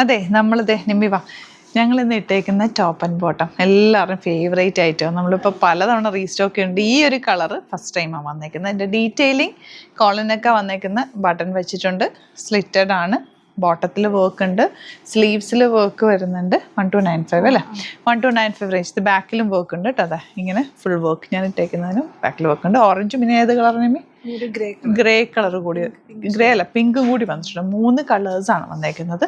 അതെ നമ്മളിതേ നിമ്മി വാ, ഞങ്ങളിന്ന് ഇട്ടേക്കുന്ന ടോപ്പ് ആൻഡ് ബോട്ടം എല്ലാവരും ഫേവറേറ്റ് ആയിട്ടോ. നമ്മളിപ്പോൾ പലതവണ റീസ്റ്റോക്ക് ഉണ്ട്. ഈ ഒരു കളറ് ഫസ്റ്റ് ടൈമാണ് വന്നേക്കുന്നത്. അതിൻ്റെ ഡീറ്റെയിലിംഗ് കോളനൊക്കെ വന്നേക്കുന്ന ബട്ടൺ വെച്ചിട്ടുണ്ട്. സ്ലിറ്റഡ് ആണ്. ബോട്ടത്തിൽ വർക്ക് ഉണ്ട്, സ്ലീവ്സിൽ വർക്ക് വരുന്നുണ്ട്. 1295 അല്ലേ, 1295 റേഞ്ച്. ഇത് ബാക്കിലും വർക്ക് ഉണ്ട് കേട്ടോ. അതെ ഇങ്ങനെ ഫുൾ വർക്ക് ഞാൻ ഇട്ടേക്കുന്നതിനും ബാക്കിൽ വർക്ക് ഉണ്ട്. ഓറഞ്ചും പിന്നെ ഏത് കളറിനെ ഗ്രേ കളർ കൂടി, ഗ്രേ അല്ല പിങ്ക് കൂടി വന്നിട്ടുണ്ട്. 3 കളേഴ്സാണ് വന്നേക്കുന്നത്.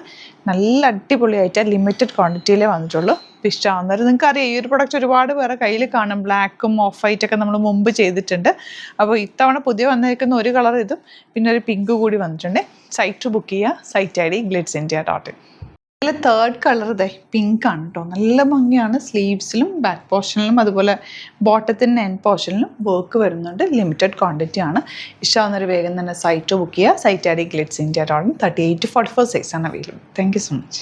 നല്ല അടിപൊളിയായിട്ട് ലിമിറ്റഡ് ക്വാണ്ടിറ്റിയിലേ വന്നിട്ടുള്ളൂ. ഇഷ്ടമാവുന്നവർ നിങ്ങൾക്ക് അറിയാം, ഈ ഒരു പ്രൊഡക്റ്റ് ഒരുപാട് പേരെ കയ്യിൽ കാണും. ബ്ലാക്കും ഓഫ് വൈറ്റൊക്കെ നമ്മൾ മുമ്പ് ചെയ്തിട്ടുണ്ട്. അപ്പോൾ ഇത്തവണ പുതിയ വന്നേക്കുന്ന ഒരു കളർ ഇതും പിന്നെ ഒരു പിങ്ക് കൂടി വന്നിട്ടുണ്ട്. സൈറ്റ് ബുക്ക് ചെയ്യുക, സൈറ്റ് ID glitzindia.in. ഇതിൽ തേർഡ് കളർ ഇതേ പിങ്ക് ആണ് കേട്ടോ. നല്ല ഭംഗിയാണ്. സ്ലീവ്സിലും ബാക്ക് പോർഷനിലും അതുപോലെ ബോട്ടത്തിൻ്റെ എൻഡ് പോർഷനിലും വർക്ക് വരുന്നുണ്ട്. ലിമിറ്റഡ് ക്വാണ്ടിറ്റി ആണ്. ഇഷ്ടമാവുന്നൊരു വേഗം തന്നെ സൈറ്റ് ബുക്ക് ചെയ്യുക. Site ID glitzindia.in. 38 to 44 സൈസാണ് available. Thank you so much.